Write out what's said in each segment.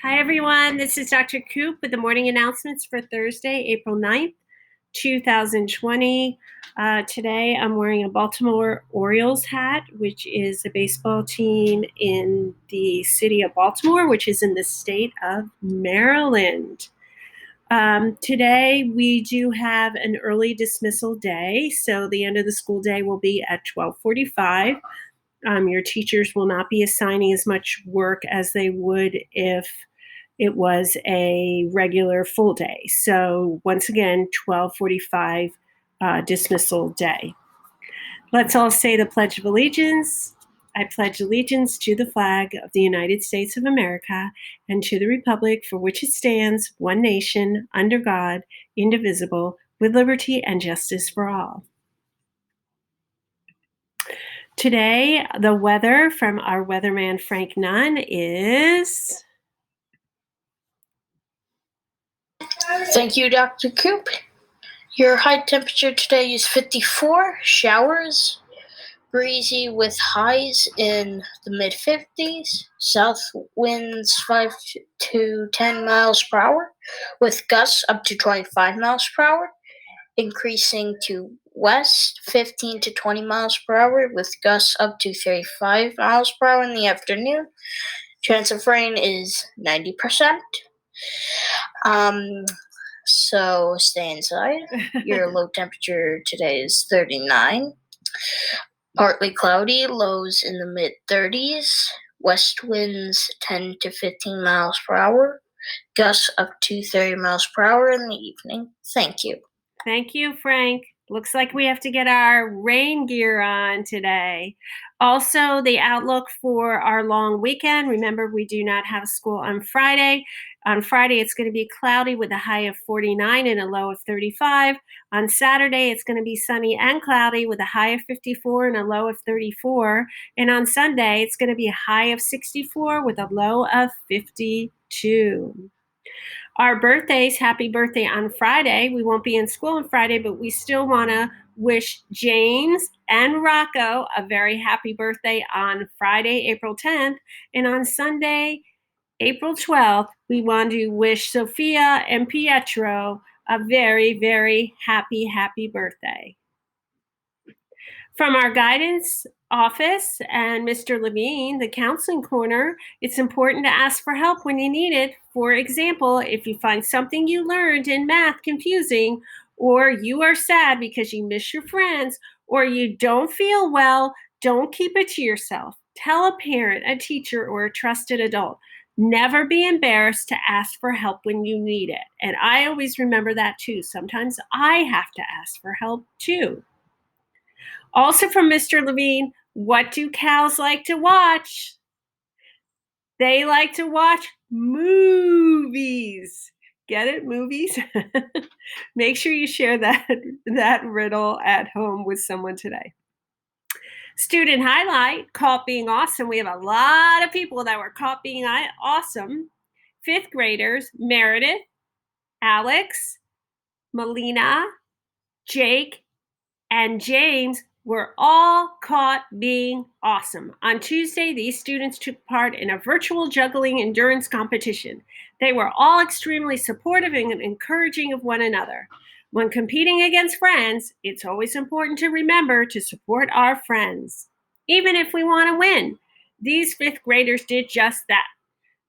Hi, everyone. This is Dr. Coop with the morning announcements for Thursday, April 9th, 2020. Today, I'm wearing a Baltimore Orioles hat, which is a baseball team in the city of Baltimore, which is in the state of Maryland. Today, we do have an early dismissal day, so the end of the school day will be at 12:45. Your teachers will not be assigning as much work as they would if it was a regular full day. So once again, 12:45 dismissal day. Let's all say the Pledge of Allegiance. I pledge allegiance to the flag of the United States of America and to the republic for which it stands, one nation, under God, indivisible, with liberty and justice for all. Today, the weather from our weatherman Frank Nunn is... Thank you, Dr. Coop. Your high temperature today is 54, showers, breezy with highs in the mid-50s, south winds 5 to 10 miles per hour, with gusts up to 25 miles per hour, increasing to west 15 to 20 miles per hour, with gusts up to 35 miles per hour in the afternoon. Chance of rain is 90%. So stay inside. Your low temperature today is 39. Partly cloudy, lows in the mid-30s. West winds 10 to 15 miles per hour. Gusts up to 30 miles per hour in the evening. Thank you. Thank you, Frank. Looks like we have to get our rain gear on today. Also, the outlook for our long weekend. Remember, we do not have school on Friday. On Friday, it's going to be cloudy with a high of 49 and a low of 35. On Saturday, it's going to be sunny and cloudy with a high of 54 and a low of 34. And on Sunday, it's going to be a high of 64 with a low of 52. Our birthdays, happy birthday on Friday. We won't be in school on Friday, but we still want to wish James and Rocco a very happy birthday on Friday, April 10th. And on Sunday, April 12th, we want to wish Sophia and Pietro a very, very happy birthday. From our guidance office and Mr. Levine, the counseling corner, it's important to ask for help when you need it. For example, if you find something you learned in math confusing, or you are sad because you miss your friends, or you don't feel well, don't keep it to yourself. Tell a parent, a teacher, or a trusted adult. Never be embarrassed to ask for help when you need it. And I always remember that too. Sometimes I have to ask for help too. Also from Mr. Levine, what do cows like to watch? They like to watch movies. Get it? Movies? Make sure you share that riddle at home with someone today. Student highlight, caught being awesome. We have a lot of people that were caught being awesome. 5th graders, Meredith, Alex, Melina, Jake, and James were all caught being awesome. On Tuesday, these students took part in a virtual juggling endurance competition. They were all extremely supportive and encouraging of one another. When competing against friends, it's always important to remember to support our friends, even if we want to win. These 5th graders did just that.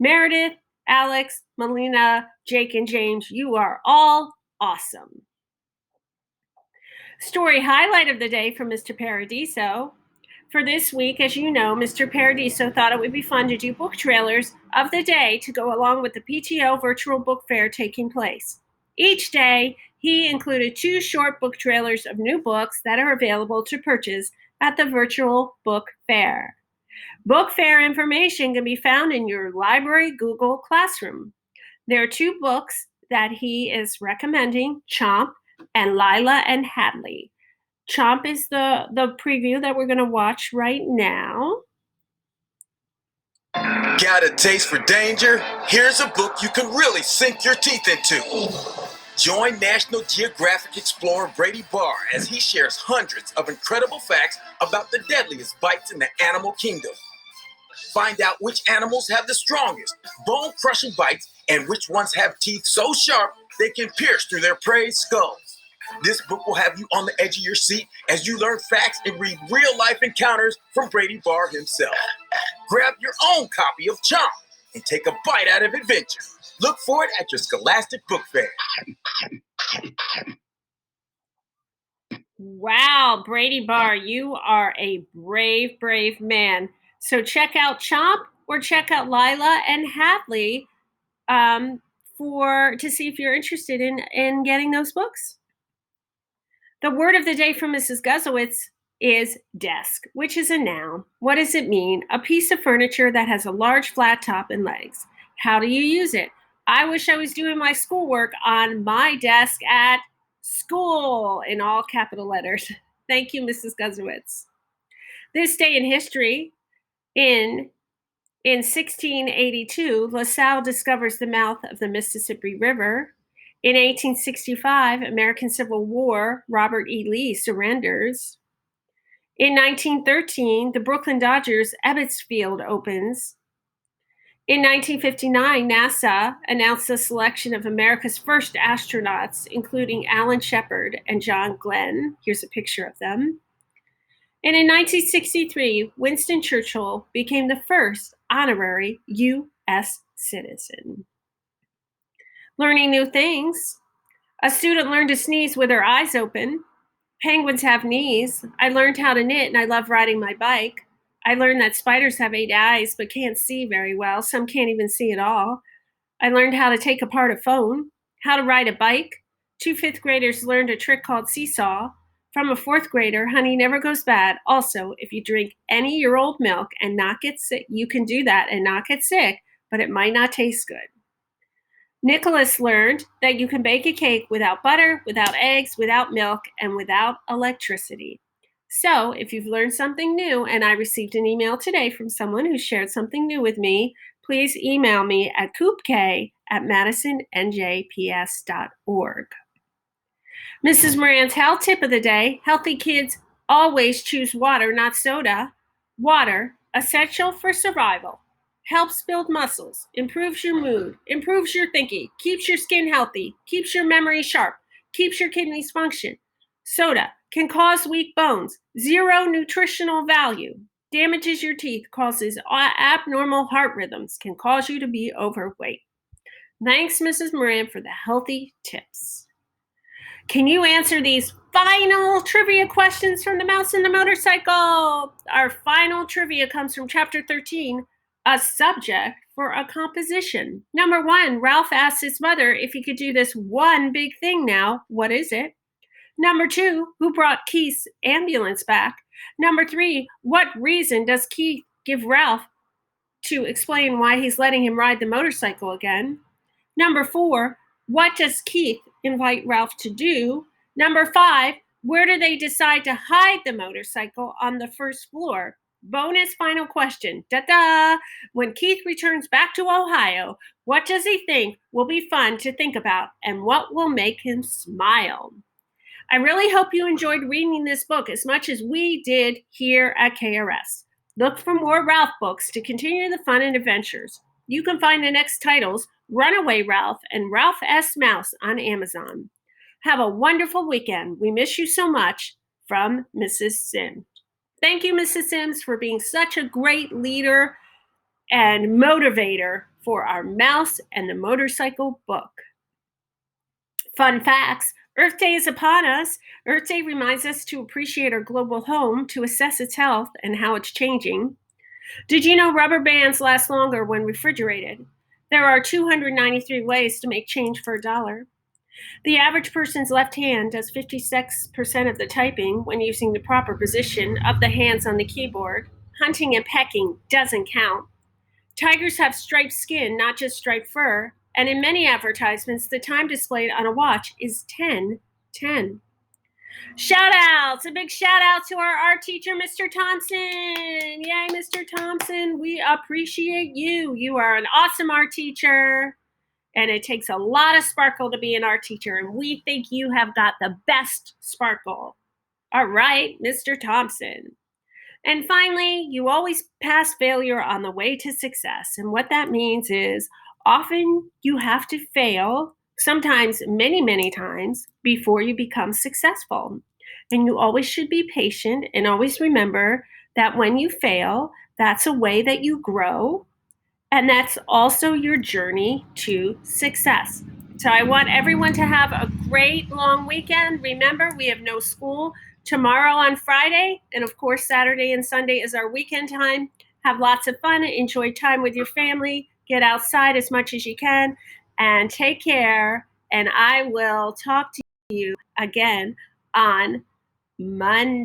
Meredith, Alex, Melina, Jake, and James, you are all awesome. Story highlight of the day from Mr. Paradiso. For this week, as you know, Mr. Paradiso thought it would be fun to do book trailers of the day to go along with the PTO virtual book fair taking place. Each day, he included 2 short book trailers of new books that are available to purchase at the virtual book fair. Book fair information can be found in your library Google Classroom. There are 2 books that he is recommending, Chomp and Lila and Hadley. Chomp is the preview that we're going to watch right now. Got a taste for danger? Here's a book you can really sink your teeth into. Join National Geographic explorer Brady Barr as he shares hundreds of incredible facts about the deadliest bites in the animal kingdom. Find out which animals have the strongest, bone-crushing bites and which ones have teeth so sharp they can pierce through their prey's skulls. This book will have you on the edge of your seat as you learn facts and read real-life encounters from Brady Barr himself. Grab your own copy of Chomp and take a bite out of adventure. Look for it at your Scholastic Book Fair. Wow, Brady Barr, you are a brave, brave man. So check out Chomp or check out Lila and Hadley to see if you're interested in getting those books. The word of the day from Mrs. Guzowitz is desk, which is a noun. What does it mean? A piece of furniture that has a large flat top and legs. How do you use it? I wish I was doing my schoolwork on my desk at school in all capital letters. Thank you, Mrs. Guzowitz. This day in history, in 1682, LaSalle discovers the mouth of the Mississippi River. In 1865, American Civil War, Robert E. Lee surrenders. In 1913, the Brooklyn Dodgers Ebbets Field opens. In 1959, NASA announced the selection of America's first astronauts, including Alan Shepard and John Glenn. Here's a picture of them. And in 1963, Winston Churchill became the first honorary U.S. citizen. Learning new things. A student learned to sneeze with her eyes open. Penguins have knees. I learned how to knit and I love riding my bike. I learned that spiders have 8 eyes but can't see very well. Some can't even see at all. I learned how to take apart a phone, how to ride a bike. 2 fifth graders learned a trick called seesaw. From a 4th grader, honey never goes bad. Also, if you drink any year-old milk and not get sick, you can do that and not get sick, but it might not taste good. Nicholas learned that you can bake a cake without butter, without eggs, without milk, and without electricity. So if you've learned something new, and I received an email today from someone who shared something new with me, please email me at coopk@madisonnjps.org. Mrs. Moran's health tip of the day: healthy kids always choose water, not soda. Water, essential for survival. Helps build muscles, improves your mood, improves your thinking, keeps your skin healthy, keeps your memory sharp, keeps your kidneys function. Soda can cause weak bones, 0 nutritional value, damages your teeth, causes abnormal heart rhythms, can cause you to be overweight. Thanks, Mrs. Moran, for the healthy tips. Can you answer these final trivia questions from The Mouse and the Motorcycle? Our final trivia comes from Chapter 13, a subject for a composition. Number 1, Ralph asked his mother if he could do this one big thing now. What is it? Number 2, who brought Keith's ambulance back? Number 3, what reason does Keith give Ralph to explain why he's letting him ride the motorcycle again? Number 4, what does Keith invite Ralph to do? Number 5, where do they decide to hide the motorcycle on the first floor? Bonus final question. Da-da! When Keith returns back to Ohio, what does he think will be fun to think about and what will make him smile? I really hope you enjoyed reading this book as much as we did here at KRS. Look for more Ralph books to continue the fun and adventures. You can find the next titles, Runaway Ralph and Ralph S. Mouse, on Amazon. Have a wonderful weekend. We miss you so much. From Mrs. Sims. Thank you, Mrs. Sims, for being such a great leader and motivator for our Mouse and the Motorcycle book. Fun facts. Earth Day is upon us. Earth Day reminds us to appreciate our global home, to assess its health and how it's changing. Did you know rubber bands last longer when refrigerated? There are 293 ways to make change for $1. The average person's left hand does 56% of the typing when using the proper position of the hands on the keyboard. Hunting and pecking doesn't count. Tigers have striped skin, not just striped fur, and in many advertisements, the time displayed on a watch is 10:10. Shout outs! A big shout out to our art teacher, Mr. Thompson. Yay, Mr. Thompson. We appreciate you. You are an awesome art teacher. And it takes a lot of sparkle to be an art teacher. And we think you have got the best sparkle. All right, Mr. Thompson. And finally, you always pass failure on the way to success. And what that means is often you have to fail, sometimes many, many times, before you become successful. And you always should be patient and always remember that when you fail, that's a way that you grow. And that's also your journey to success. So I want everyone to have a great long weekend. Remember, we have no school tomorrow on Friday. And of course, Saturday and Sunday is our weekend time. Have lots of fun, enjoy time with your family, get outside as much as you can, and take care. And I will talk to you again on Monday.